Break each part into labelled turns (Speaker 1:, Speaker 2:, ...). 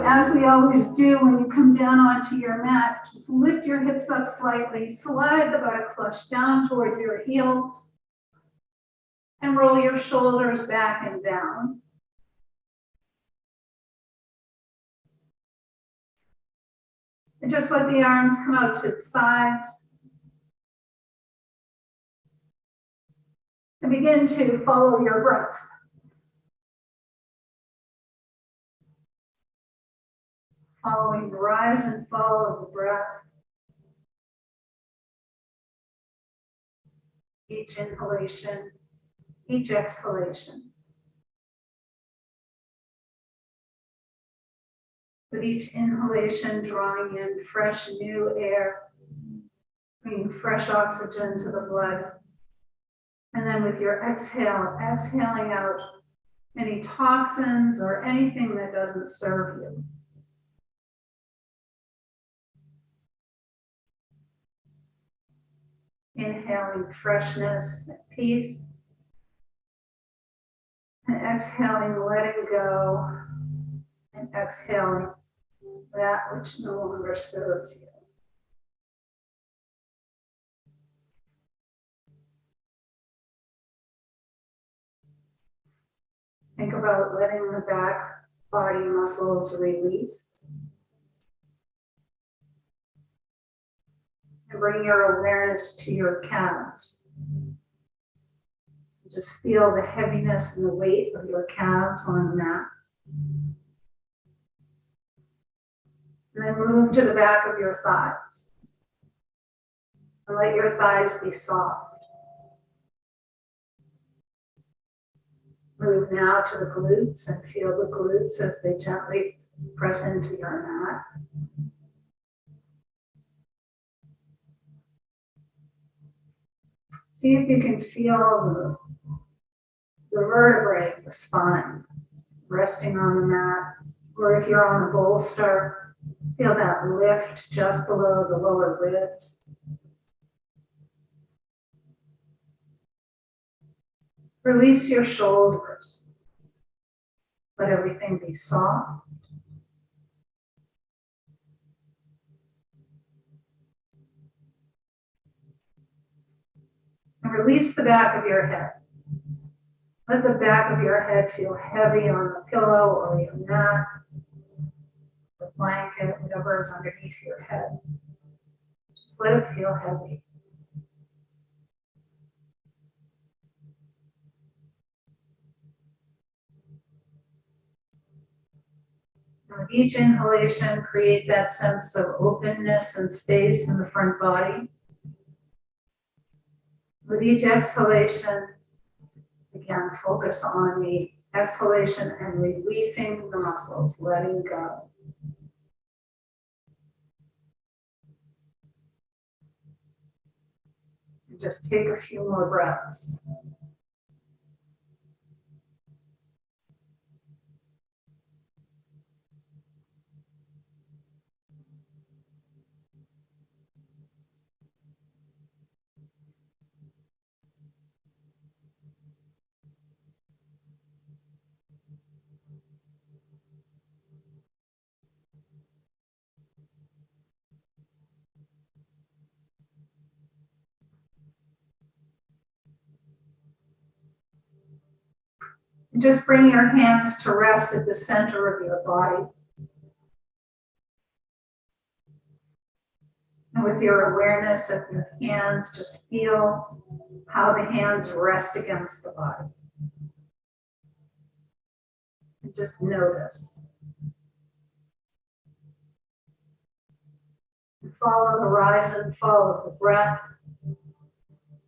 Speaker 1: as we always do when you come down onto your mat, just lift your hips up slightly, slide the buttock flush down towards your heels, and roll your shoulders back and down. And just let the arms come out to the sides. And begin to follow your breath. Following the rise and fall of the breath. Each inhalation, each exhalation. With each inhalation, drawing in fresh new air, bringing fresh oxygen to the blood. And then with your exhale, exhaling out any toxins or anything that doesn't serve you. Inhaling freshness and peace. And exhaling, letting go. And exhaling that which no longer serves you. Think about letting the back body muscles release. And bring your awareness to your calves. Just feel the heaviness and the weight of your calves on the mat. And then move to the back of your thighs. And let your thighs be soft. Move now to the glutes and feel the glutes as they gently press into your mat. See if you can feel the vertebrae, the spine, resting on the mat. Or if you're on a bolster, feel that lift just below the lower ribs. Release your shoulders. Let everything be soft. And release the back of your head. Let the back of your head feel heavy on the pillow or your mat, the blanket, whatever is underneath your head. Just let it feel heavy. And with each inhalation, create that sense of openness and space in the front body. With each exhalation, again, focus on the exhalation and releasing the muscles, letting go. And just take a few more breaths. And just bring your hands to rest at the center of your body. And with your awareness of your hands, just feel how the hands rest against the body. And just notice. And follow the rise and fall of the breath.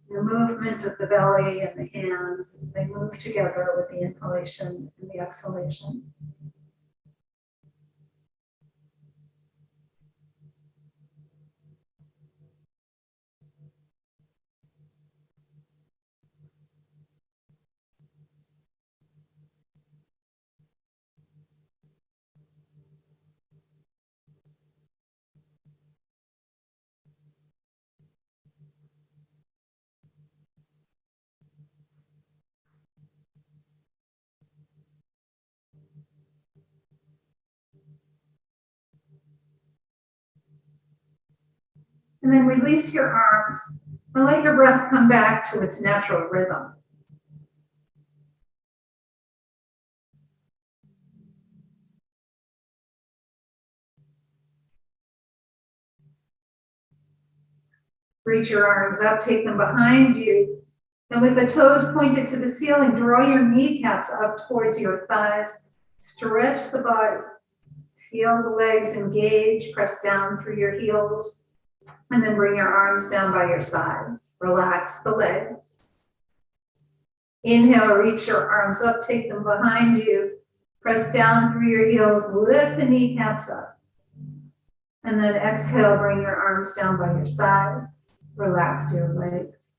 Speaker 1: The movement of the belly and the hands as they move together with the inhalation and the exhalation. And then release your arms and let your breath come back to its natural rhythm. Reach your arms up, take them behind you, and with the toes pointed to the ceiling, draw your kneecaps up towards your thighs. Stretch the body. Feel the legs engage, press down through your heels, and then bring your arms down by your sides. Relax the legs. Inhale, reach your arms up, take them behind you. Press down through your heels, lift the kneecaps up. And then exhale, bring your arms down by your sides. Relax your legs.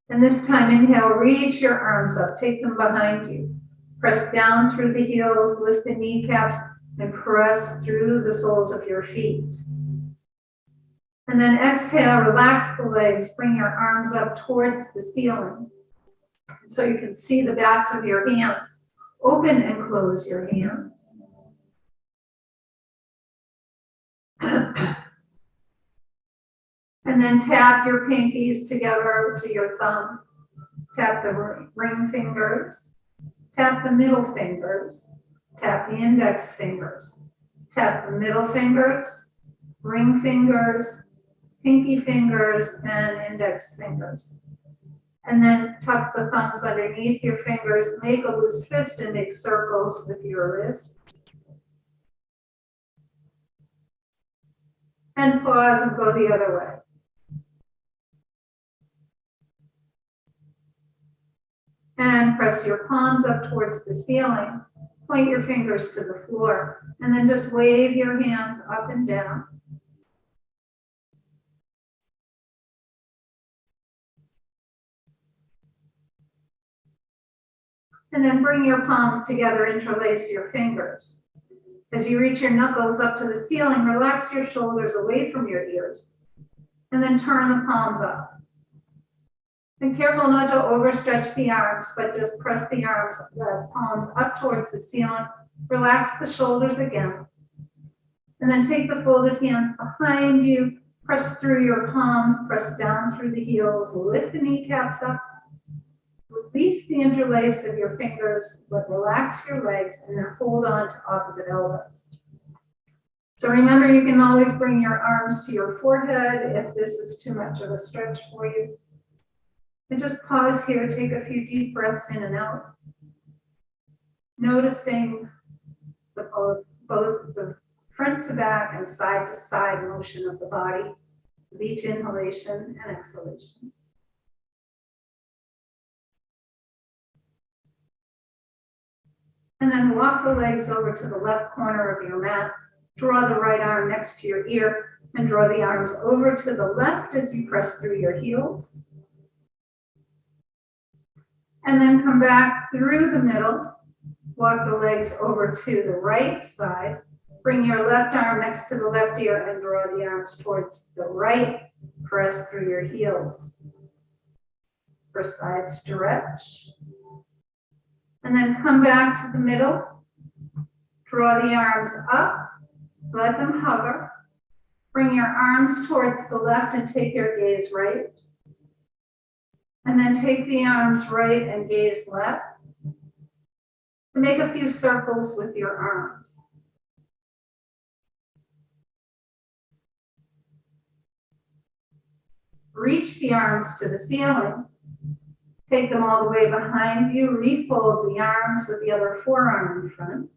Speaker 1: And this time, inhale, reach your arms up, take them behind you. Press down through the heels, lift the kneecaps, and press through the soles of your feet. And then exhale, relax the legs, bring your arms up towards the ceiling. So you can see the backs of your hands. Open and close your hands. And then tap your pinkies together to your thumb. Tap the ring fingers. Tap the middle fingers. Tap the index fingers. Tap the middle fingers, ring fingers, pinky fingers, and index fingers. And then tuck the thumbs underneath your fingers, make a loose fist and make circles with your wrists. And pause and go the other way. And press your palms up towards the ceiling. Point your fingers to the floor. And then just wave your hands up and down. And then bring your palms together, interlace your fingers. As you reach your knuckles up to the ceiling, relax your shoulders away from your ears. And then turn the palms up. And careful not to overstretch the arms, but just press the palms up towards the ceiling. Relax the shoulders again. And then take the folded hands behind you, press through your palms, press down through the heels, lift the kneecaps up, release the interlace of your fingers, but relax your legs and then hold on to opposite elbows. So remember, you can always bring your arms to your forehead if this is too much of a stretch for you. And just pause here, take a few deep breaths in and out. Noticing both the front to back and side to side motion of the body with each inhalation and exhalation. And then walk the legs over to the left corner of your mat. Draw the right arm next to your ear and draw the arms over to the left as you press through your heels. And then come back through the middle. Walk the legs over to the right side. Bring your left arm next to the left ear and draw the arms towards the right. Press through your heels. For side stretch. And then come back to the middle. Draw the arms up. Let them hover. Bring your arms towards the left and take your gaze right. And then take the arms right and gaze left. And make a few circles with your arms. Reach the arms to the ceiling. Take them all the way behind you. Refold the arms with the other forearm in front.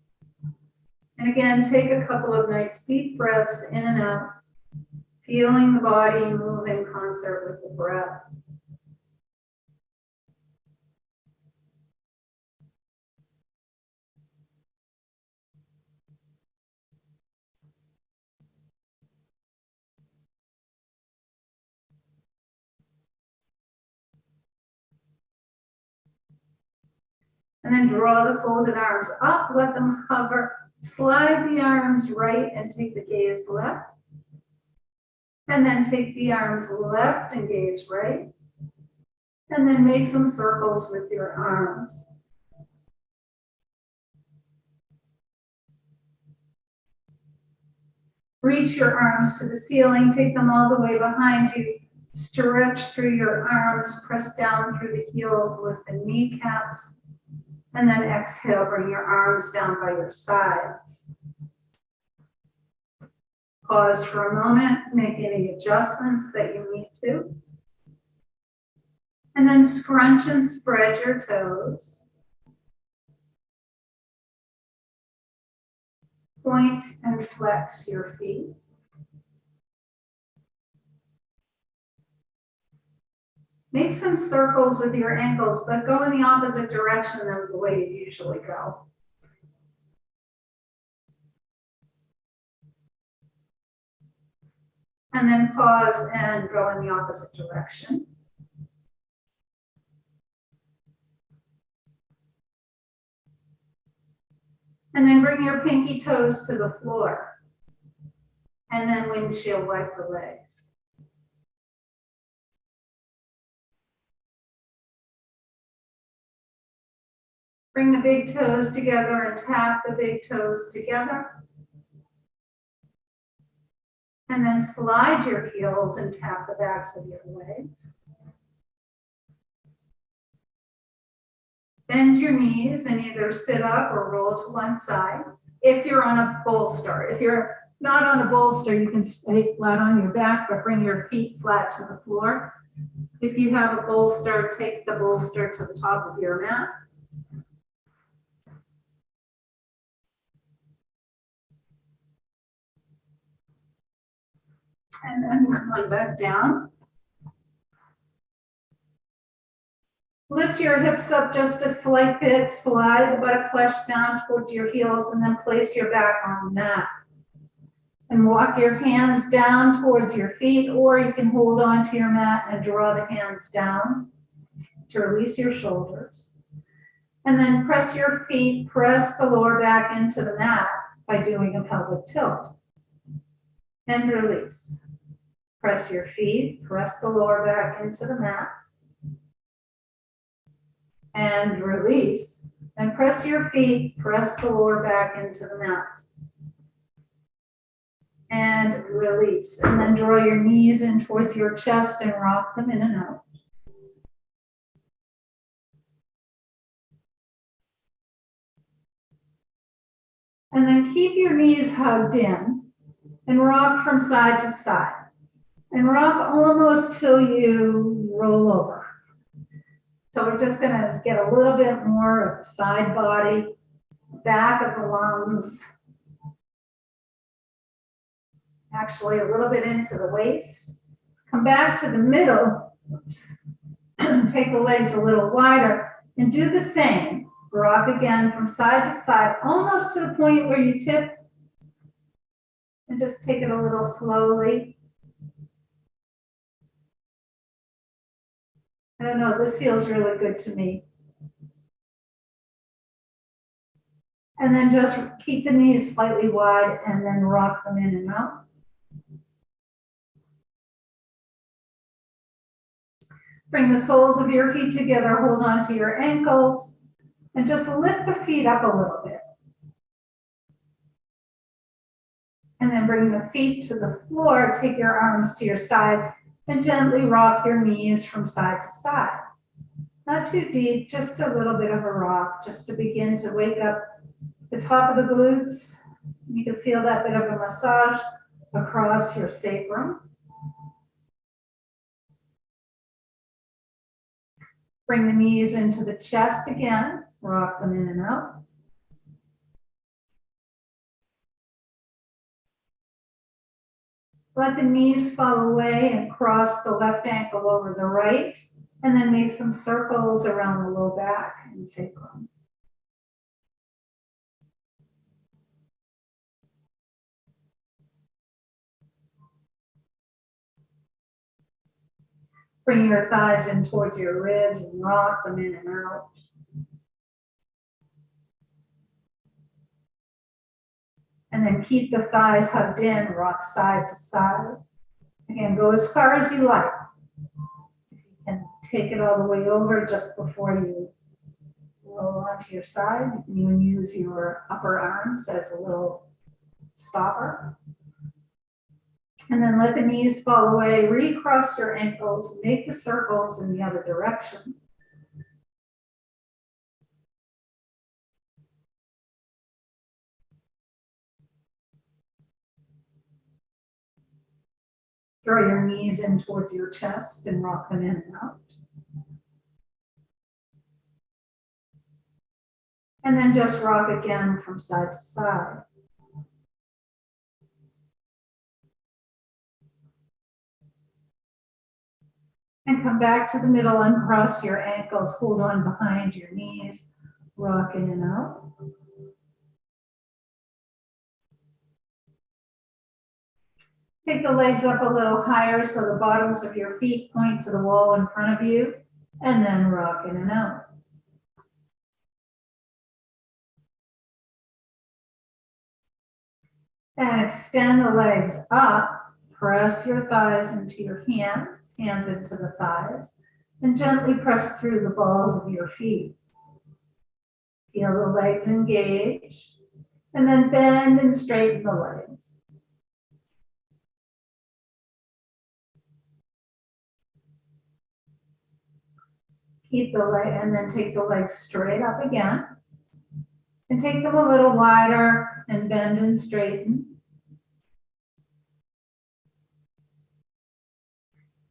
Speaker 1: And again, take a couple of nice deep breaths in and out, feeling the body move in concert with the breath. And then draw the folded arms up, let them hover. Slide the arms right and take the gaze left. And then take the arms left and gaze right. And then make some circles with your arms. Reach your arms to the ceiling, take them all the way behind you. Stretch through your arms, press down through the heels, lift the kneecaps, and then exhale, bring your arms down by your sides. Pause for a moment, make any adjustments that you need to. And then scrunch and spread your toes. Point and flex your feet. Make some circles with your ankles, but go in the opposite direction than the way you usually go. And then pause and go in the opposite direction. And then bring your pinky toes to the floor. And then windshield wipe the legs. Bring the big toes together and tap the big toes together. And then slide your heels and tap the backs of your legs. Bend your knees and either sit up or roll to one side. If you're on a bolster, if you're not on a bolster, you can stay flat on your back, but bring your feet flat to the floor. If you have a bolster, take the bolster to the top of your mat. And then come on back down. Lift your hips up just a slight bit, slide the buttock flesh down towards your heels, and then place your back on the mat. And walk your hands down towards your feet, or you can hold on to your mat and draw the hands down to release your shoulders. And then press your feet, press the lower back into the mat by doing a pelvic tilt. And release. Press your feet, press the lower back into the mat. And release. And press your feet, press the lower back into the mat. And release. And then draw your knees in towards your chest and rock them in and out. And then keep your knees hugged in and rock from side to side. And rock almost till you roll over. So we're just going to get a little bit more of the side body, back of the lungs, actually a little bit into the waist. Come back to the middle, take the legs a little wider, and do the same. Rock again from side to side, almost to the point where you tip, and just take it a little slowly. I don't know, this feels really good to me. And then just keep the knees slightly wide and then rock them in and out. Bring the soles of your feet together, hold on to your ankles, and just lift the feet up a little bit. And then bring the feet to the floor, take your arms to your sides, and gently rock your knees from side to side. Not too deep, just a little bit of a rock, just to begin to wake up the top of the glutes. You can feel that bit of a massage across your sacrum. Bring the knees into the chest again, rock them in and out. Let the knees fall away and cross the left ankle over the right, and then make some circles around the low back and sacrum. Bring your thighs in towards your ribs and rock them in and out. And then keep the thighs hugged in, rock side to side. Again, go as far as you like. If you can take it all the way over just before you roll onto your side. You can even use your upper arms as a little stopper. And then let the knees fall away, recross your ankles, make the circles in the other direction. Draw your knees in towards your chest and rock them in and out. And then just rock again from side to side. And come back to the middle, uncross your ankles, hold on behind your knees, rock in and out. Take the legs up a little higher so the bottoms of your feet point to the wall in front of you, and then rock in and out. And extend the legs up, press your thighs into your hands, hands into the thighs, and gently press through the balls of your feet. Feel the legs engage, and then bend and straighten the legs. Keep the leg, and then take the legs straight up again. And take them a little wider and bend and straighten.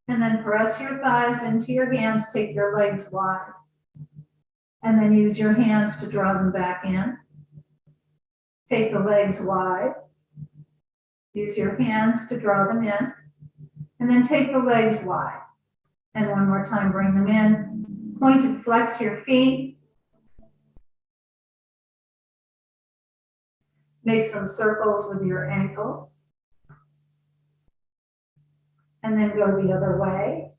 Speaker 1: And then press your thighs into your hands, take your legs wide. And then use your hands to draw them back in. Take the legs wide. Use your hands to draw them in. And then take the legs wide. And one more time, bring them in. Point and flex your feet. Make some circles with your ankles. And then go the other way.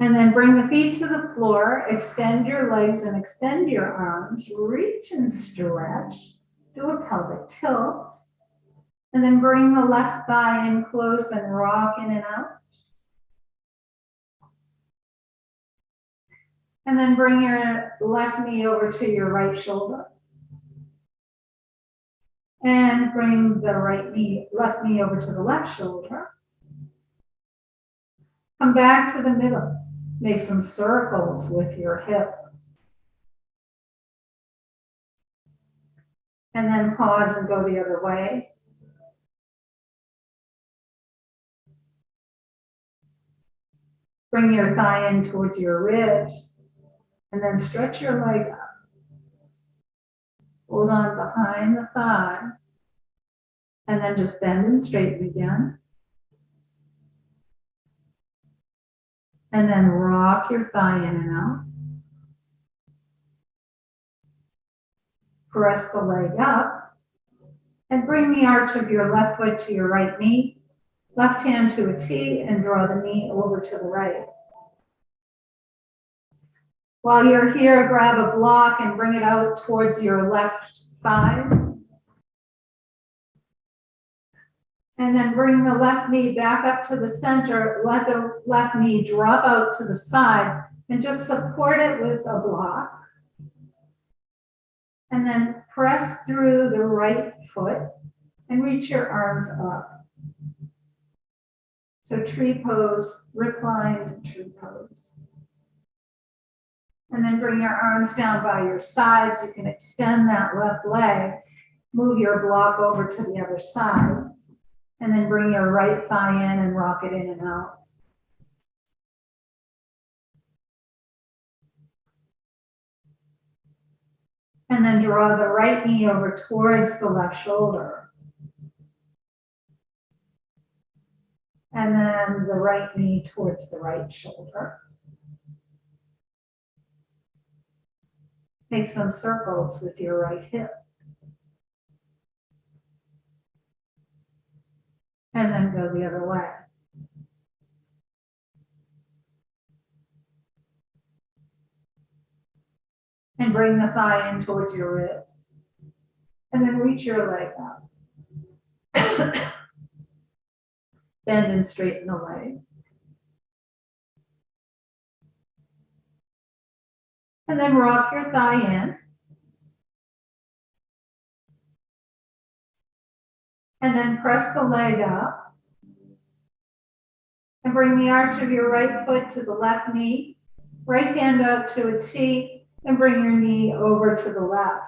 Speaker 1: And then bring the feet to the floor, extend your legs and extend your arms, reach and stretch, do a pelvic tilt, and then bring the left thigh in close and rock in and out. And then bring your left knee over to your right shoulder. And bring the left knee over to the left shoulder. Come back to the middle. Make some circles with your hip. And then pause and go the other way. Bring your thigh in towards your ribs. And then stretch your leg up. Hold on behind the thigh. And then just bend and straighten again. And then rock your thigh in and out. Press the leg up. And bring the arch of your left foot to your right knee. Left hand to a T and draw the knee over to the right. While you're here, grab a block and bring it out towards your left side. And then bring the left knee back up to the center. Let the left knee drop out to the side and just support it with a block. And then press through the right foot and reach your arms up. So tree pose, reclined tree pose. And then bring your arms down by your sides. You can extend that left leg, move your block over to the other side, and then bring your right thigh in and rock it in and out. And then draw the right knee over towards the left shoulder. And then the right knee towards the right shoulder. Make some circles with your right hip. And then go the other way. And bring the thigh in towards your ribs. And then reach your leg up. Bend and straighten the leg. And then rock your thigh in. And then press the leg up. And bring the arch of your right foot to the left knee. Right hand out to a T, and bring your knee over to the left.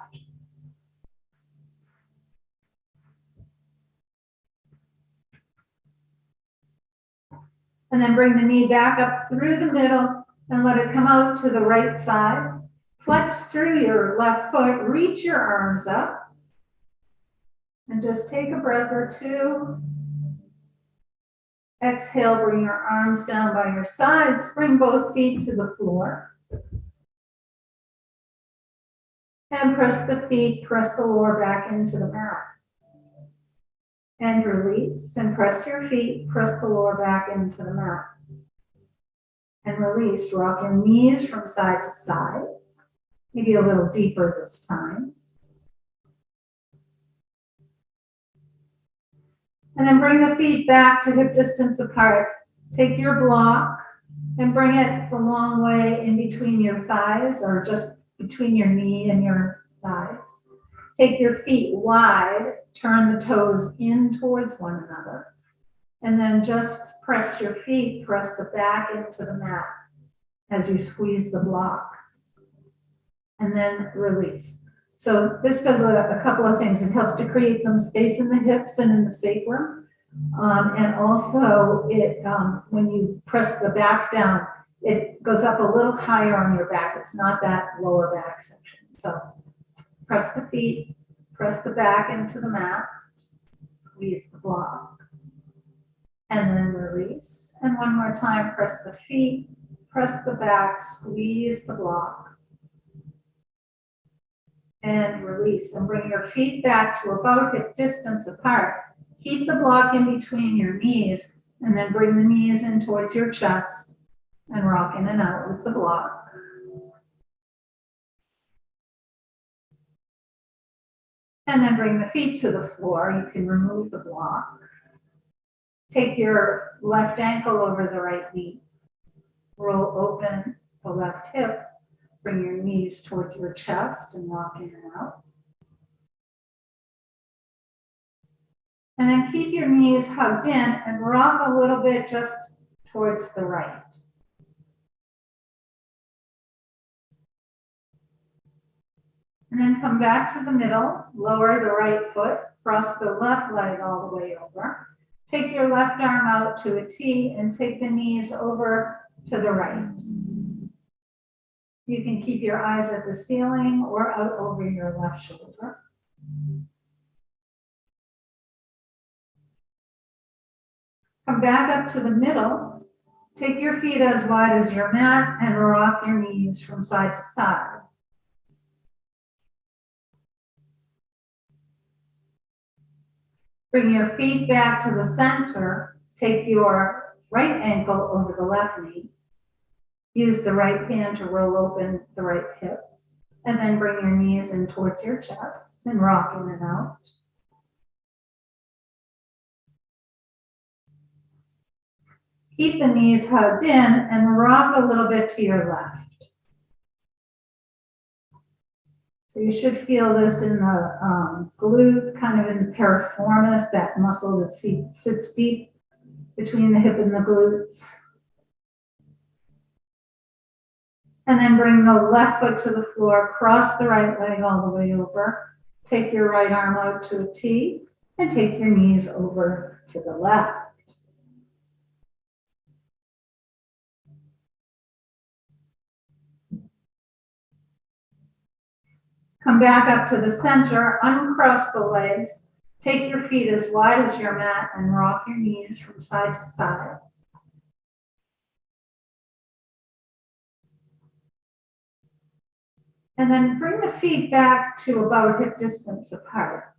Speaker 1: And then bring the knee back up through the middle and let it come out to the right side. Flex through your left foot, reach your arms up. And just take a breath or two. Exhale, bring your arms down by your sides. Bring both feet to the floor. And press the feet, press the lower back into the mat. And release, and press your feet, press the lower back into the mat. And release, rock your knees from side to side, maybe a little deeper this time. And then bring the feet back to hip distance apart. Take your block and bring it the long way in between your thighs, or just between your knee and your thighs. Take your feet wide, turn the toes in towards one another, and then just press your feet, press the back into the mat as you squeeze the block, and then release. So this does a couple of things. It helps to create some space in the hips and in the sacrum. And also, when you press the back down, it goes up a little higher on your back. It's not that lower back section. So press the feet, press the back into the mat, squeeze the block, and then release. And one more time, press the feet, press the back, squeeze the block, and release. And bring your feet back to about hip distance apart. Keep the block in between your knees, and then bring the knees in towards your chest and rock in and out with the block. And then bring the feet to the floor. You can remove the block. Take your left ankle over the right knee. Roll open the left hip. Bring your knees towards your chest and rock in and out. And then keep your knees hugged in and rock a little bit just towards the right. And then come back to the middle, lower the right foot, cross the left leg all the way over. Take your left arm out to a T and take the knees over to the right. You can keep your eyes at the ceiling or out over your left shoulder. Come back up to the middle. Take your feet as wide as your mat and rock your knees from side to side. Bring your feet back to the center. Take your right ankle over the left knee. Use the right hand to roll open the right hip. And then bring your knees in towards your chest and rock in and out. Keep the knees hugged in and rock a little bit to your left. So you should feel this in the glute, kind of in the piriformis, that muscle that sits deep between the hip and the glutes. And then bring the left foot to the floor, cross the right leg all the way over. Take your right arm out to a T and take your knees over to the left. Come back up to the center, uncross the legs, take your feet as wide as your mat and rock your knees from side to side. And then bring the feet back to about hip distance apart.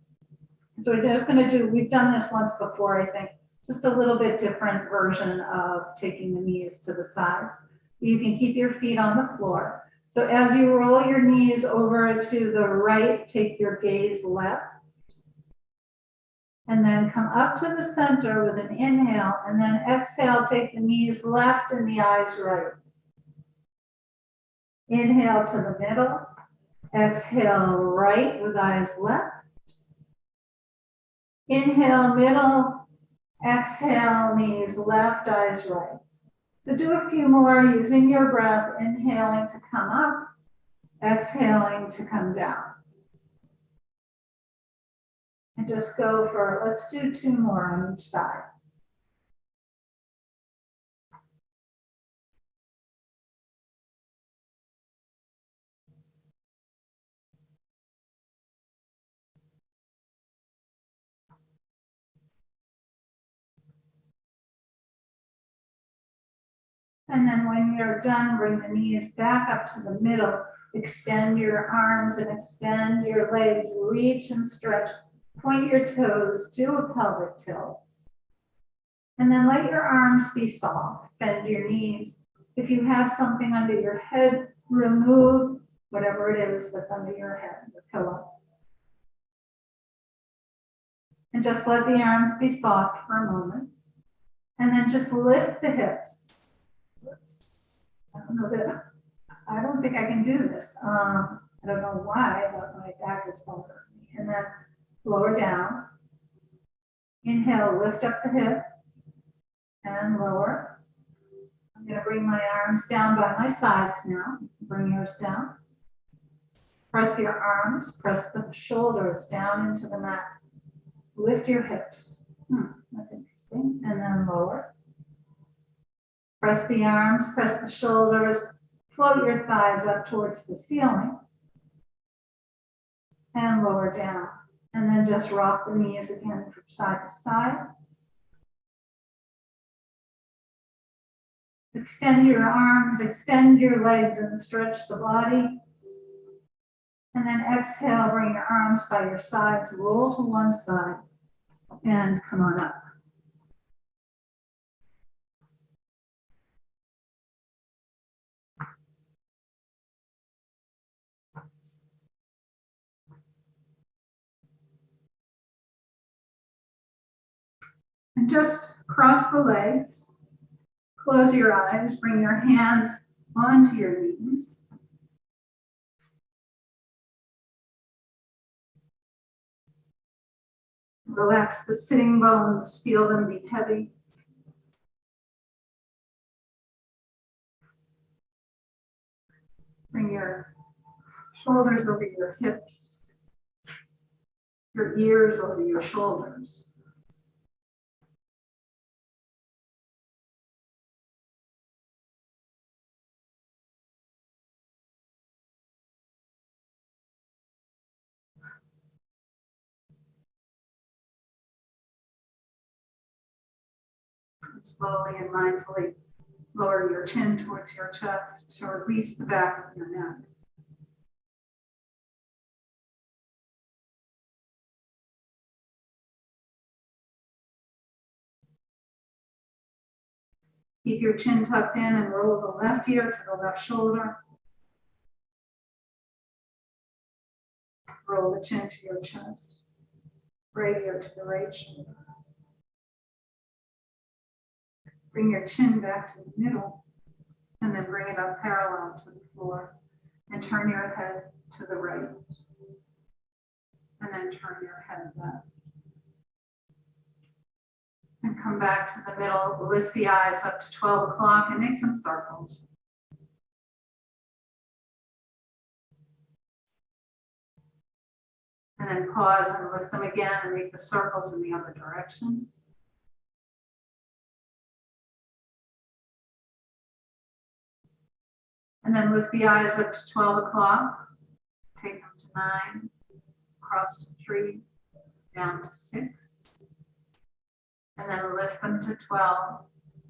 Speaker 1: So we're just going to do, we've done this once before, I think, just a little bit different version of taking the knees to the sides. You can keep your feet on the floor. So as you roll your knees over to the right, take your gaze left. And then come up to the center with an inhale, and then exhale, take the knees left and the eyes right. Inhale to the middle, exhale right with eyes left. Inhale, middle. Exhale, knees left, eyes right. So do a few more using your breath, inhaling to come up, exhaling to come down. And just go for, let's do 2 more on each side. And then when you're done, bring the knees back up to the middle. Extend your arms and extend your legs. Reach and stretch. Point your toes. Do a pelvic tilt. And then let your arms be soft. Bend your knees. If you have something under your head, remove whatever it is that's under your head, the pillow. And just let the arms be soft for a moment. And then just lift the hips. I don't think I can do this. I don't know why, but my back is bothering me. And then lower down. Inhale, lift up the hips and lower. I'm going to bring my arms down by my sides now. Bring yours down. Press your arms, press the shoulders down into the mat. Lift your hips. That's interesting. And then lower. Press the arms, press the shoulders, float your thighs up towards the ceiling. And lower down. And then just rock the knees again from side to side. Extend your arms, extend your legs, and stretch the body. And then exhale, bring your arms by your sides, roll to one side, and come on up. And just cross the legs, close your eyes, bring your hands onto your knees. Relax the sitting bones, feel them be heavy. Bring your shoulders over your hips, your ears over your shoulders. And slowly and mindfully lower your chin towards your chest to release the back of your neck. Keep your chin tucked in and roll the left ear to the left shoulder. Roll the chin to your chest. Right ear to the right shoulder. Bring your chin back to the middle and then bring it up parallel to the floor and turn your head to the right. And then turn your head left. And come back to the middle, lift the eyes up to 12 o'clock and make some circles. And then pause and lift them again and make the circles in the other direction. And then lift the eyes up to 12 o'clock, take them to 9, cross to 3, down to 6. And then lift them to 12,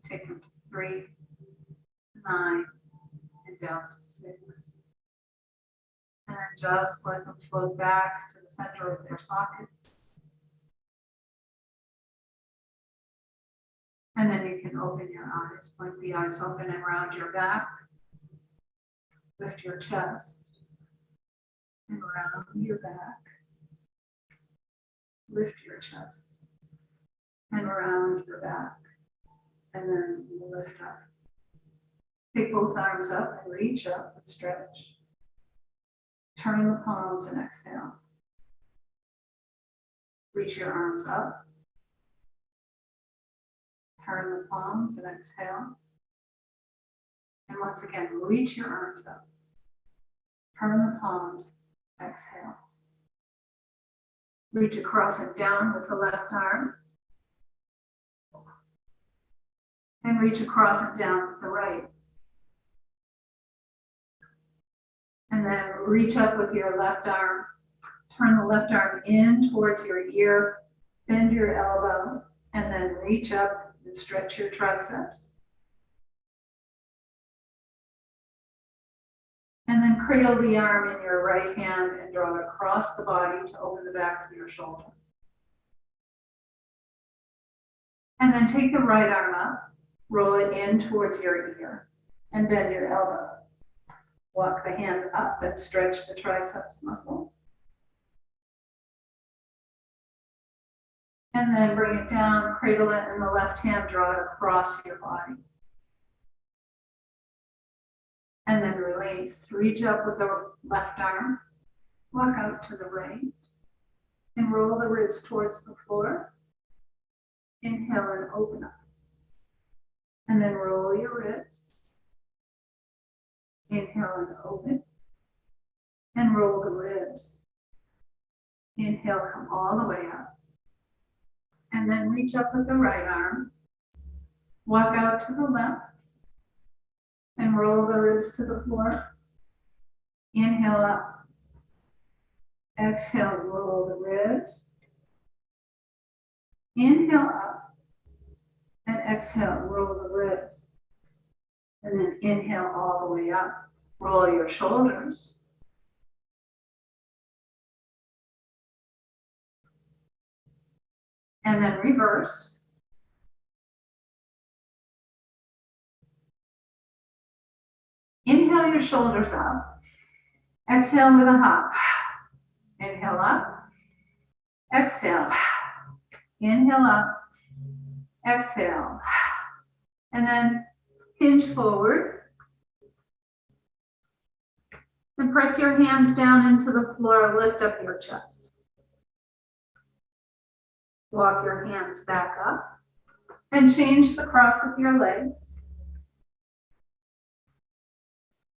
Speaker 1: take them to 3, 9, and down to 6. And then just let them float back to the center of their sockets. And then you can open your eyes, blink the eyes open and round your back. Lift your chest and round your back. Lift your chest and round your back. And then lift up. Take both arms up and reach up and stretch. Turn the palms and exhale. Reach your arms up. Turn the palms and exhale. And once again, reach your arms up. Turn the palms, exhale. Reach across and down with the left arm. And reach across and down with the right. And then reach up with your left arm. Turn the left arm in towards your ear. Bend your elbow. And then reach up and stretch your triceps. And then cradle the arm in your right hand and draw it across the body to open the back of your shoulder. And then take the right arm up, roll it in towards your ear, and bend your elbow. Walk the hand up and stretch the triceps muscle. And then bring it down, cradle it in the left hand, draw it across your body. And then release. Reach up with the left arm, walk out to the right, and roll the ribs towards the floor. Inhale and open up. And then roll your ribs. Inhale and open. And roll the ribs. Inhale, come all the way up. And then reach up with the right arm. Walk out to the left. And roll the ribs to the floor. Inhale up. Exhale, roll the ribs. Inhale up. And exhale, roll the ribs. And then inhale all the way up. Roll your shoulders. And then reverse. Inhale your shoulders up. Exhale with a hop. Inhale up. Exhale. Inhale up. Exhale. And then hinge forward. And press your hands down into the floor. Lift up your chest. Walk your hands back up. And change the cross of your legs.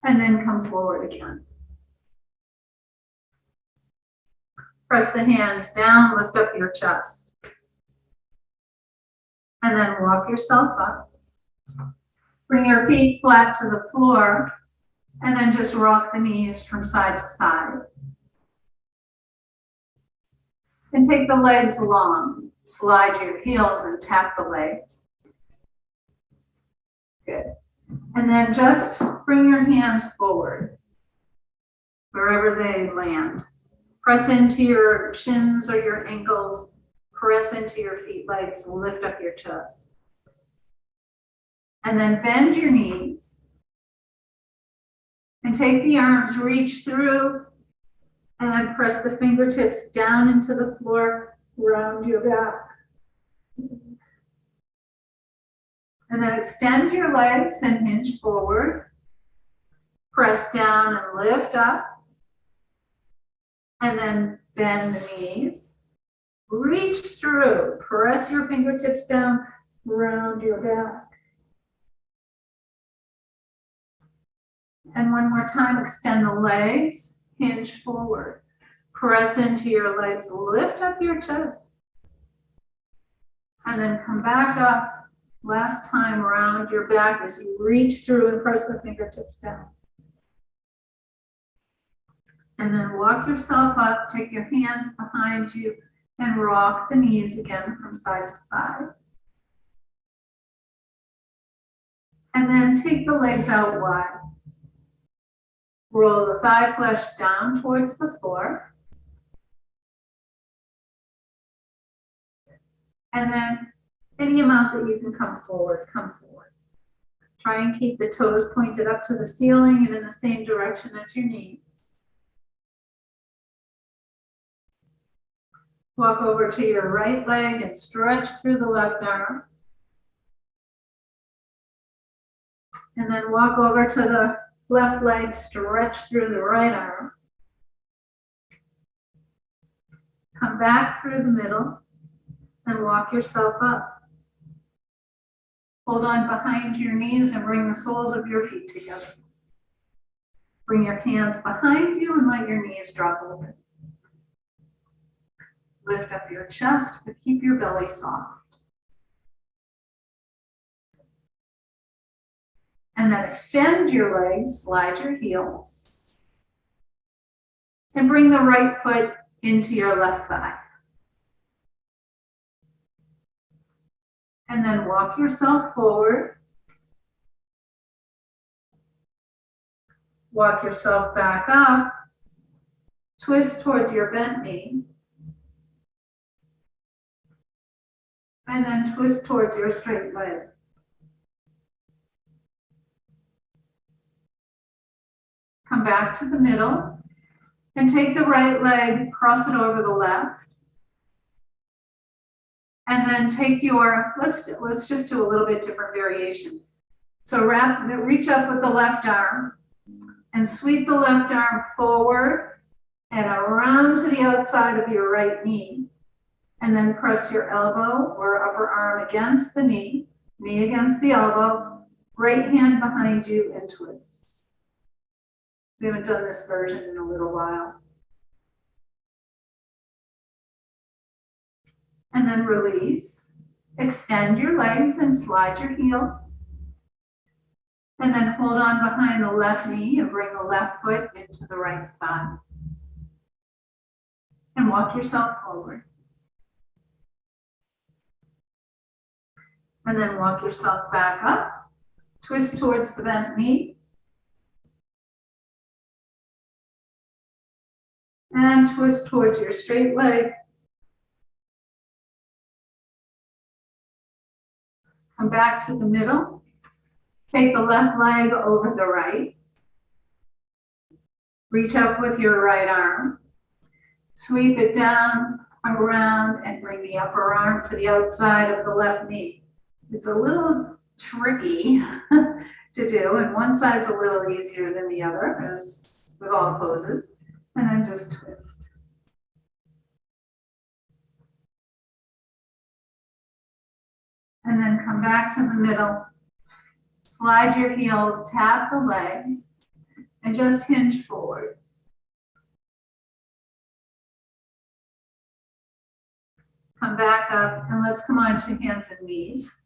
Speaker 1: And then come forward again. Press the hands down, lift up your chest. And then walk yourself up. Bring your feet flat to the floor. And then just rock the knees from side to side. And take the legs long. Slide your heels and tap the legs. Good. And then just bring your hands forward, wherever they land. Press into your shins or your ankles. Press into your feet, legs, lift up your chest. And then bend your knees. And take the arms, reach through, and then press the fingertips down into the floor, round your back. And then extend your legs and hinge forward. Press down and lift up. And then bend the knees. Reach through. Press your fingertips down, round your back. And one more time, extend the legs, hinge forward. Press into your legs, lift up your chest. And then come back up. Last time, round your back as you reach through and press the fingertips down. And then walk yourself up, take your hands behind you, and rock the knees again from side to side. And then take the legs out wide. Roll the thigh flesh down towards the floor. And then any amount that you can come forward, come forward. Try and keep the toes pointed up to the ceiling and in the same direction as your knees. Walk over to your right leg and stretch through the left arm. And then walk over to the left leg, stretch through the right arm. Come back through the middle and walk yourself up. Hold on behind your knees and bring the soles of your feet together. Bring your hands behind you and let your knees drop open. Lift up your chest, but keep your belly soft. And then extend your legs, slide your heels, and bring the right foot into your left thigh. And then walk yourself forward. Walk yourself back up. Twist towards your bent knee. And then twist towards your straight leg. Come back to the middle and take the right leg, cross it over the left. And then take your, let's just do a little bit different variation. So reach up with the left arm and sweep the left arm forward and around to the outside of your right knee. And then press your elbow or upper arm against the knee against the elbow, right hand behind you and twist. We haven't done this version in a little while. And then release. Extend your legs and slide your heels. And then hold on behind the left knee and bring the left foot into the right thigh. And walk yourself forward. And then walk yourself back up. Twist towards the bent knee. And twist towards your straight leg. Come back to the middle. Take the left leg over the right. Reach up with your right arm. Sweep it down, around, and bring the upper arm to the outside of the left knee. It's a little tricky to do, and one side's a little easier than the other, as with all poses. And then just twist. And then come back to the middle. Slide your heels, tap the legs, and just hinge forward. Come back up, and let's come on to hands and knees.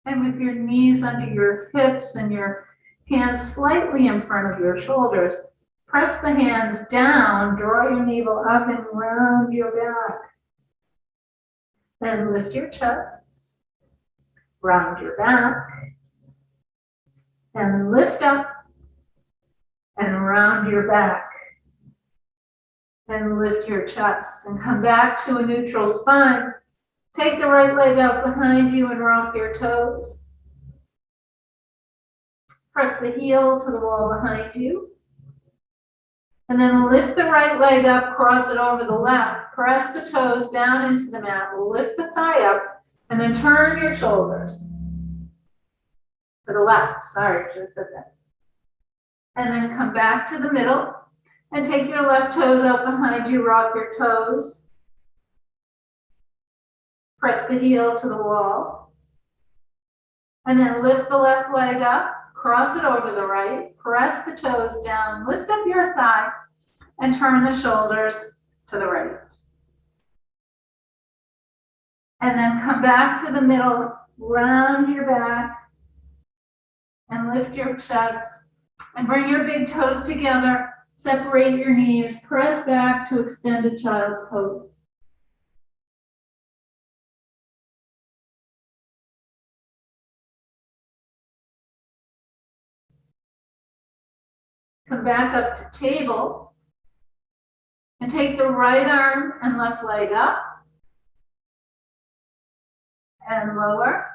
Speaker 1: And with your knees under your hips and your hands slightly in front of your shoulders, press the hands down, draw your navel up and round your back. Then lift your chest, round your back, and lift up and round your back. And lift your chest and come back to a neutral spine. Take the right leg out behind you and rock your toes. Press the heel to the wall behind you. And then lift the right leg up, cross it over the left. Press the toes down into the mat. Lift the thigh up, and then turn your shoulders to the left. Sorry, I should have said that. And then come back to the middle and take your left toes out behind you, rock your toes. Press the heel to the wall. And then lift the left leg up, cross it over the right, press the toes down, lift up your thigh, and turn the shoulders to the right. And then come back to the middle, round your back, and lift your chest, and bring your big toes together, separate your knees, press back to extended child's pose. Come back up to table and take the right arm and left leg up and lower.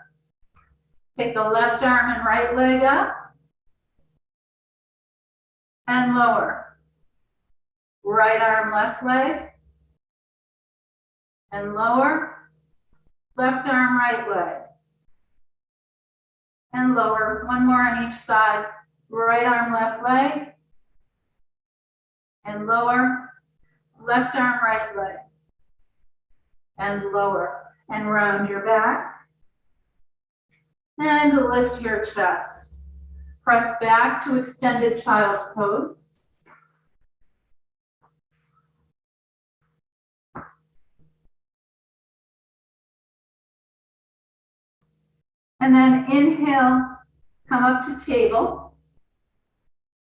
Speaker 1: Take the left arm and right leg up and lower. Right arm, left leg and lower. Left arm, right leg. and lower. One more on each side. Right arm, left leg, and lower. Left arm, right leg, and lower. And round your back, and lift your chest. Press back to extended child's pose. And then inhale, come up to table.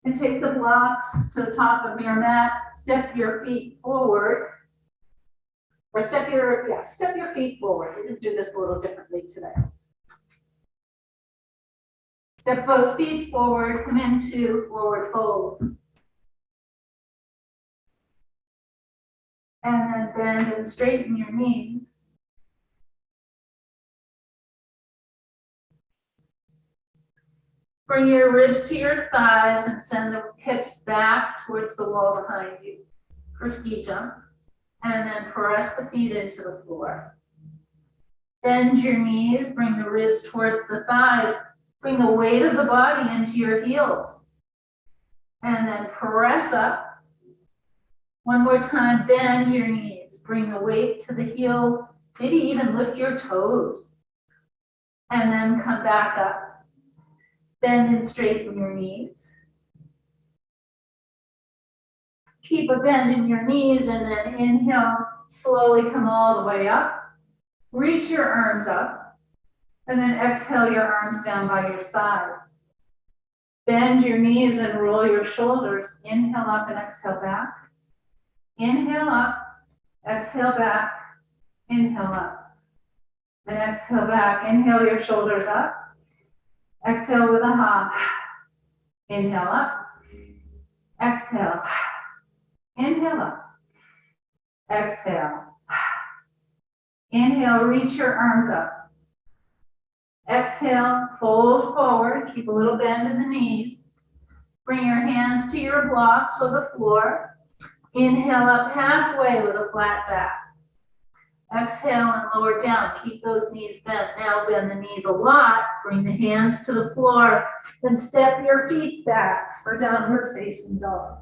Speaker 1: And take the blocks to the top of your mat. Step your feet forward. Or step your feet forward. We're going to do this a little differently today. Step both feet forward, come into forward fold. And then bend and straighten your knees. Bring your ribs to your thighs and send the hips back towards the wall behind you for ski jump. And then press the feet into the floor. Bend your knees, bring the ribs towards the thighs. Bring the weight of the body into your heels. And then press up. One more time, bend your knees. Bring the weight to the heels. Maybe even lift your toes. And then come back up. Bend and straighten your knees. Keep a bend in your knees and then inhale, slowly come all the way up. Reach your arms up and then exhale your arms down by your sides. Bend your knees and roll your shoulders. Inhale up and exhale back. Inhale up, exhale back, inhale up. And exhale back. Inhale your shoulders up. Exhale with a hop. Inhale up. Exhale. Inhale up. Exhale. Inhale, reach your arms up. Exhale, fold forward. Keep a little bend in the knees. Bring your hands to your blocks or the floor. Inhale up halfway with a flat back. Exhale and lower down. Keep those knees bent. Now bend the knees a lot. Bring the hands to the floor. Then step your feet back for downward facing dog.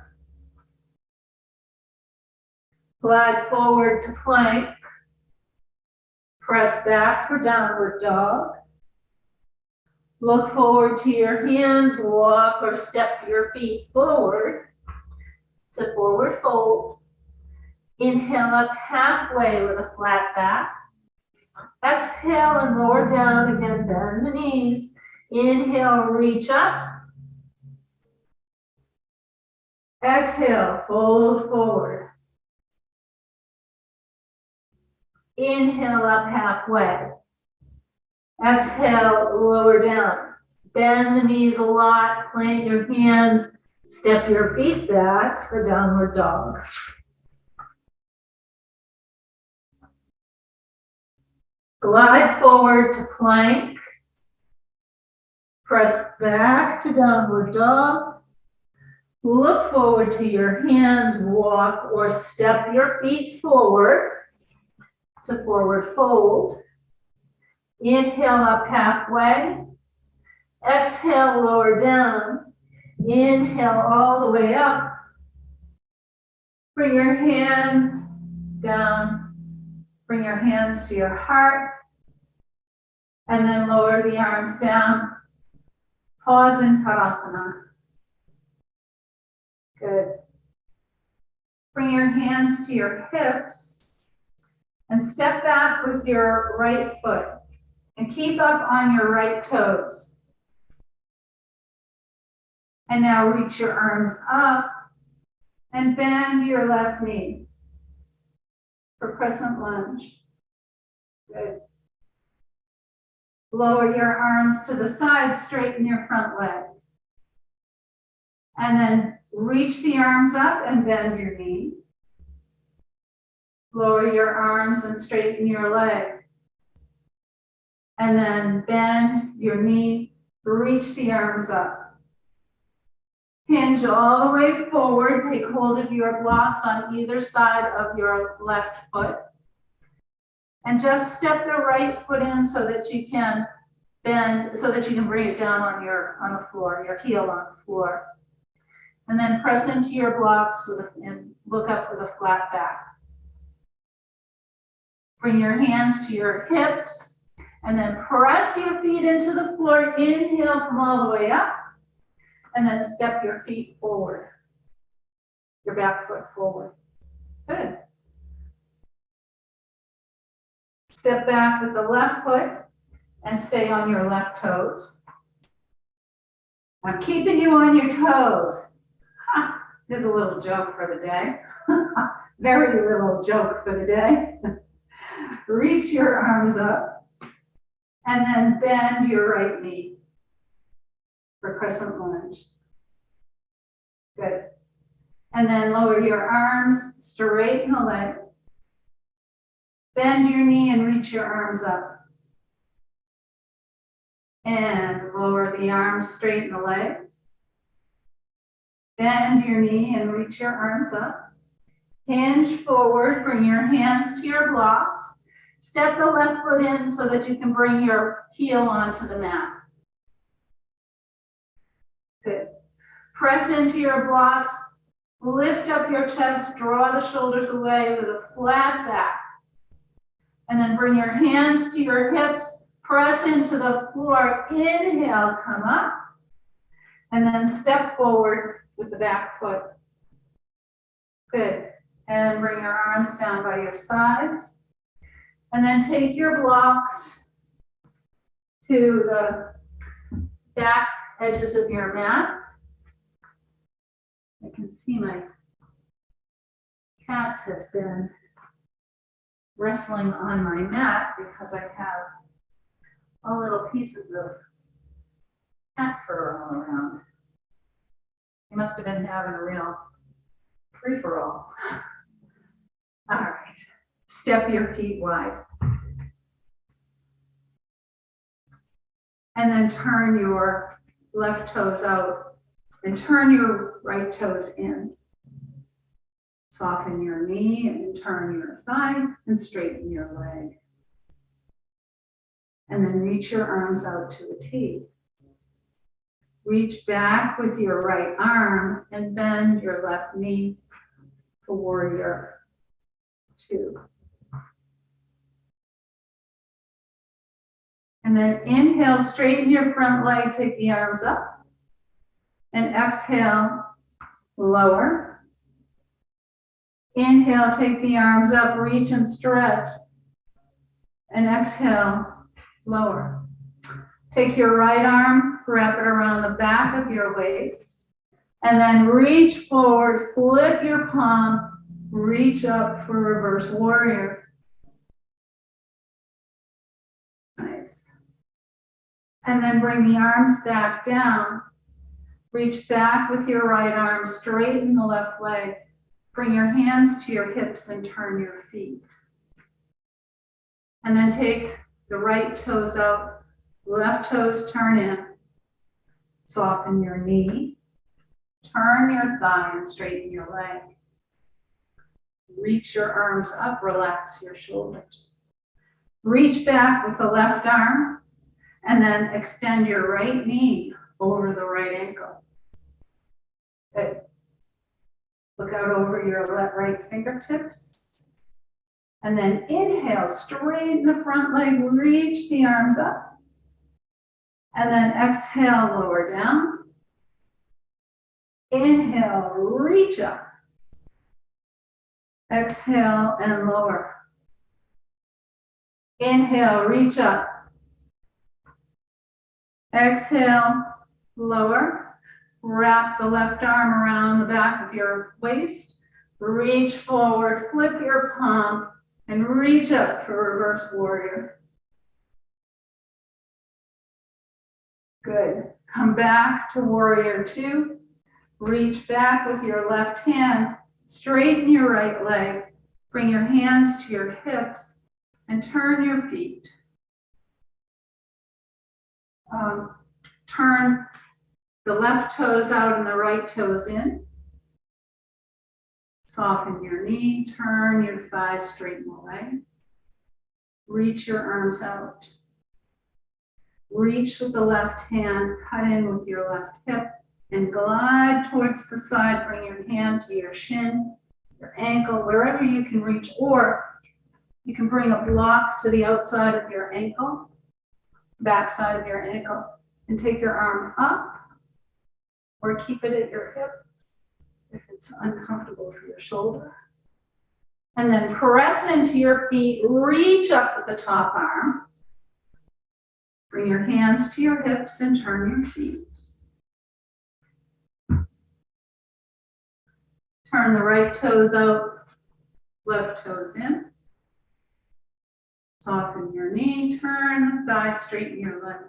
Speaker 1: Glide forward to plank. Press back for downward dog. Look forward to your hands. Walk or step your feet forward to forward fold. Inhale up halfway with a flat back. Exhale and lower down again, bend the knees. Inhale, reach up. Exhale, fold forward. Inhale up halfway. Exhale, lower down. Bend the knees a lot, plant your hands, step your feet back for downward dog. Glide forward to plank. Press back to downward dog. Look forward to your hands, walk or step your feet forward to forward fold. Inhale up halfway. Exhale, lower down. Inhale all the way up. Bring your hands down. Bring your hands to your heart. And then lower the arms down. Pause in Tadasana. Good. Bring your hands to your hips and step back with your right foot and keep up on your right toes. And now reach your arms up and bend your left knee for crescent lunge. Good. Lower your arms to the side, straighten your front leg. And then reach the arms up and bend your knee. Lower your arms and straighten your leg. And then bend your knee, reach the arms up. Hinge all the way forward. Take hold of your blocks on either side of your left foot. And just step the right foot in so that you can Bend so that you can bring it down on the floor, your heel on the floor. And then press into your blocks and look up with a flat back. Bring your hands to your hips and then press your feet into the floor. Inhale, come all the way up. And then step your feet forward. Your back foot forward. Good. Step back with the left foot and stay on your left toes. I'm keeping you on your toes. Ha, here's a little joke for the day. Very little joke for the day. Reach your arms up and then bend your right knee for crescent lunge. Good. And then lower your arms, straighten the leg. Bend your knee and reach your arms up. And lower the arms, straighten the leg. Bend your knee and reach your arms up. Hinge forward, bring your hands to your blocks. Step the left foot in so that you can bring your heel onto the mat. Good. Press into your blocks. Lift up your chest, draw the shoulders away with a flat back. And then bring your hands to your hips, press into the floor, inhale, come up. And then step forward with the back foot. Good. And bring your arms down by your sides. And then take your blocks to the back edges of your mat. I can see my cats have been wrestling on my mat because I have all little pieces of cat fur all around. They must have been having a real free-for-all. All right, step your feet wide. And then turn your left toes out and turn your right toes in. Soften your knee and turn your thigh and straighten your leg. And then reach your arms out to a T. Reach back with your right arm and bend your left knee to warrior two. And then inhale, straighten your front leg, take the arms up. And exhale, lower. Inhale, take the arms up, reach and stretch. And exhale, lower. Take your right arm, wrap it around the back of your waist. And then reach forward, flip your palm, reach up for reverse warrior. Nice. And then bring the arms back down. Reach back with your right arm, straighten the left leg. Bring your hands to your hips and turn your feet. And then take the right toes out, left toes turn in. Soften your knee. Turn your thigh and straighten your leg. Reach your arms up, relax your shoulders. Reach back with the left arm and then extend your right knee over the right ankle. Good. Look out over your right fingertips. And then inhale, straighten the front leg, reach the arms up. And then exhale, lower down. Inhale, reach up. Exhale and lower. Inhale, reach up. Exhale, lower. Wrap the left arm around the back of your waist. Reach forward, flip your palm, and reach up for reverse warrior. Good. Come back to warrior two. Reach back with your left hand. Straighten your right leg. Bring your hands to your hips and turn your feet. Turn the left toes out and the right toes in. Soften your knee, turn your thighs, straighten the leg. Reach your arms out. Reach with the left hand, cut in with your left hip, and glide towards the side. Bring your hand to your shin, your ankle, wherever you can reach, or you can bring a block to the outside of your ankle, back side of your ankle, and take your arm up, or keep it at your hip if it's uncomfortable for your shoulder. And then press into your feet, reach up with the top arm. Bring your hands to your hips and turn your feet. Turn the right toes out, left toes in. Soften your knee, turn the thigh, straighten your leg.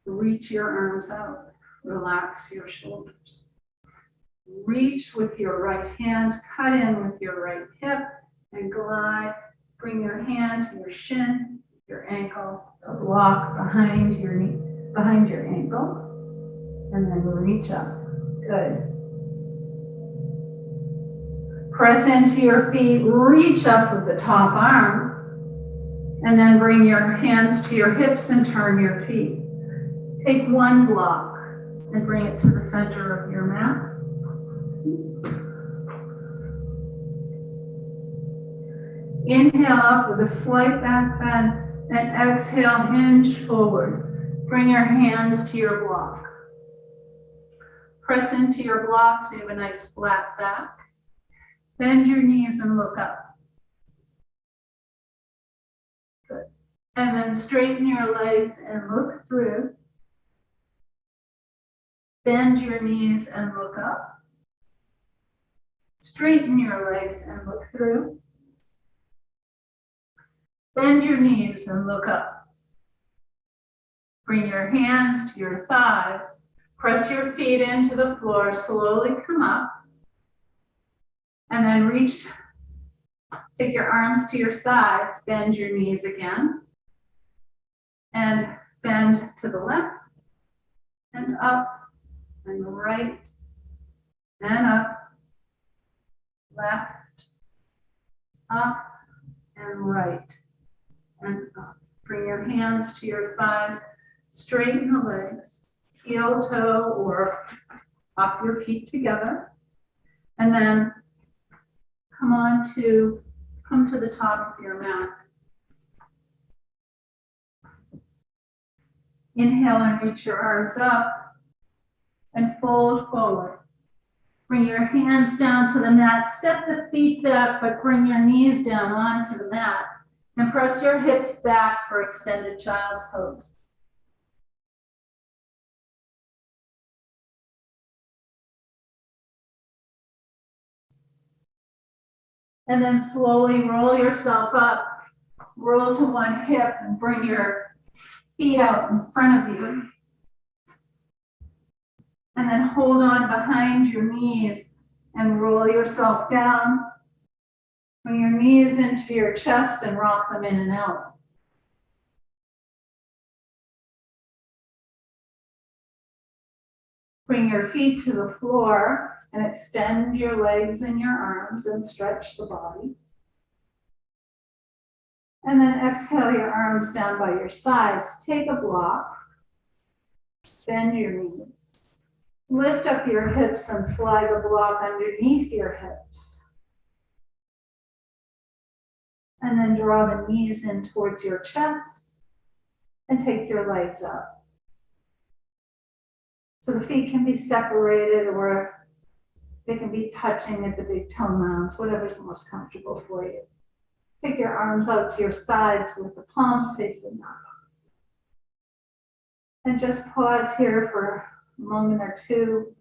Speaker 1: Reach your arms out, relax your shoulders. Reach with your right hand, cut in with your right hip, and glide. Bring your hand to your shin, your ankle, a block behind your knee, behind your ankle, and then reach up. Good. Press into your feet, reach up with the top arm, and then bring your hands to your hips and turn your feet. Take one block and bring it to the center of your mat. Inhale up with a slight back bend, and exhale, hinge forward. Bring your hands to your block. Press into your block so you have a nice flat back. Bend your knees and look up. Good. And then straighten your legs and look through. Bend your knees and look up. Straighten your legs and look through. Bend your knees and look up. Bring your hands to your thighs. Press your feet into the floor. Slowly come up. And then reach. Take your arms to your sides. Bend your knees again. And bend to the left. And up. And right. And up. Left. Up. And right. And up. Bring your hands to your thighs, straighten the legs, heel toe or up your feet together, and then come to the top of your mat. Inhale and reach your arms up and fold forward. Bring your hands down to the mat, step the feet back, but bring your knees down onto the mat. And press your hips back for extended child's pose. And then slowly roll yourself up. Roll to one hip and bring your feet out in front of you. And then hold on behind your knees and roll yourself down. Bring your knees into your chest and rock them in and out. Bring your feet to the floor and extend your legs and your arms and stretch the body. And then exhale your arms down by your sides. Take a block. Bend your knees. Lift up your hips and slide the block underneath your hips. And then draw the knees in towards your chest and take your legs up. So the feet can be separated or they can be touching at the big toe mounds, whatever's most comfortable for you. Take your arms out to your sides with the palms facing up. And just pause here for a moment or two.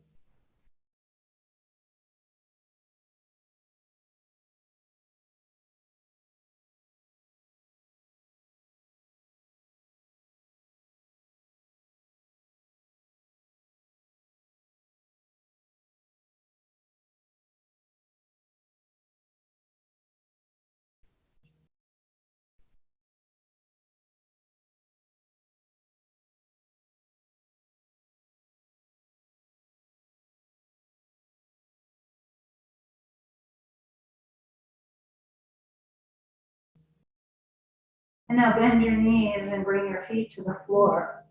Speaker 1: And now bend your knees and bring your feet to the floor.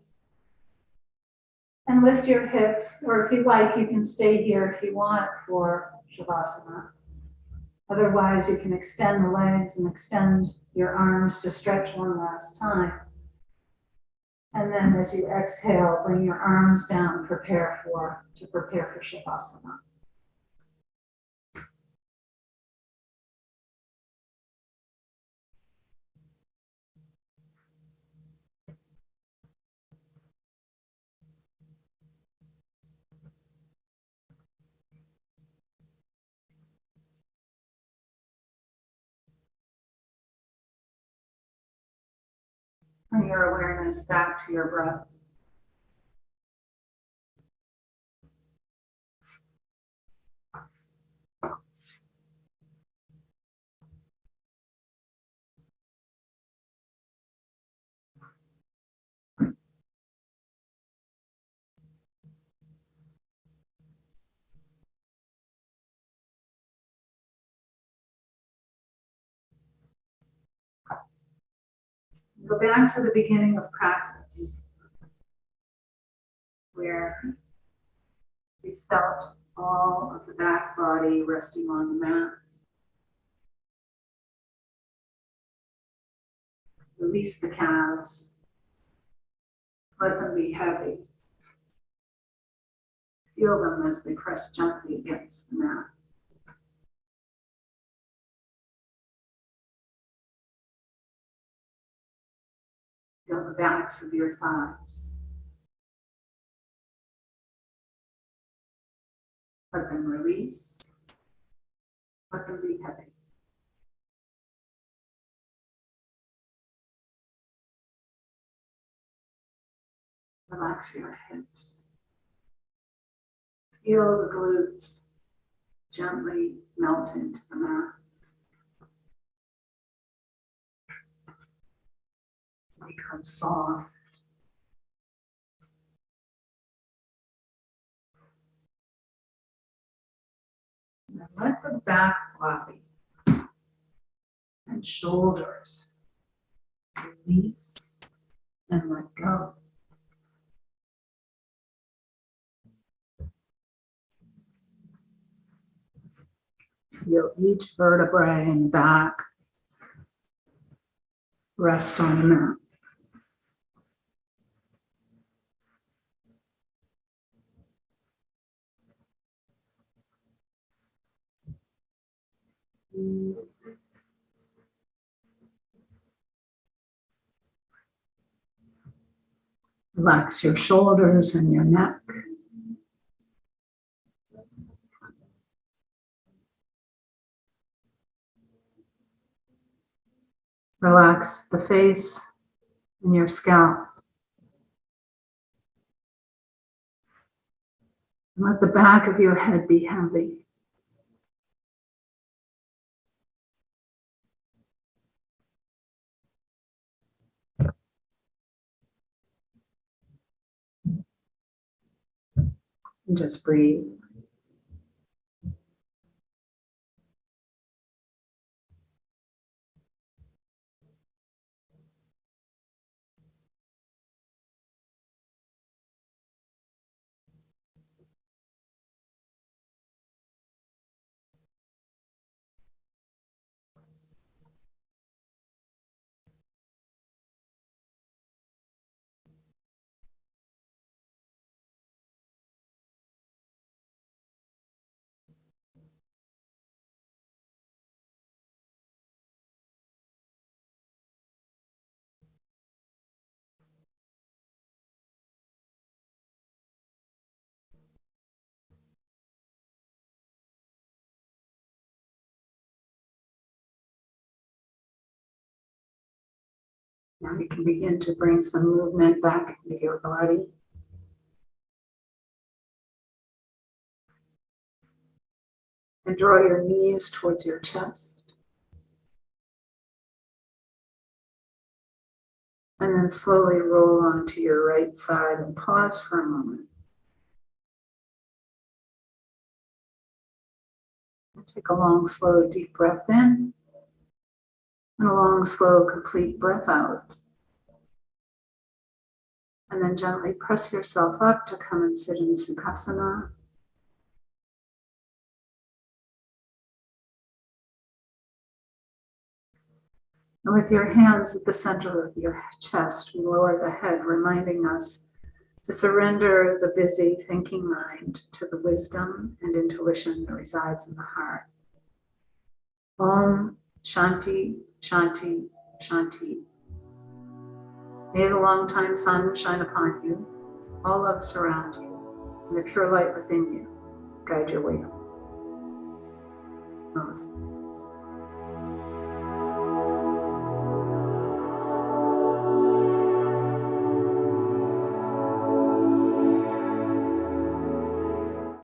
Speaker 1: And lift your hips, or if you like, you can stay here if you want for Shavasana. Otherwise, you can extend the legs and extend your arms to stretch one last time. And then as you exhale, bring your arms down, to prepare for Shavasana. Bring your awareness back to your breath. Go back to the beginning of practice, where we felt all of the back body resting on the mat. Release the calves. Let them be heavy. Feel them as they press gently against the mat. Feel the backs of your thighs. Let them release. Let them be heavy. Relax your hips. Feel the glutes gently melt into the mat. Become soft. And then let the back body and shoulders release and let go. Feel each vertebrae in the back rest on the mat. Relax your shoulders and your neck. Relax the face and your scalp. And let the back of your head be heavy. And just breathe. Now you can begin to bring some movement back into your body. And draw your knees towards your chest. And then slowly roll onto your right side and pause for a moment. Take a long, slow, deep breath in. And a long, slow, complete breath out. And then gently press yourself up to come and sit in Sukhasana. And with your hands at the center of your chest, we lower the head, reminding us to surrender the busy thinking mind to the wisdom and intuition that resides in the heart. Om Shanti, Shanti, Shanti. May the long-time sun shine upon you, all love surround you, and the pure light within you guide your way home. Namaste.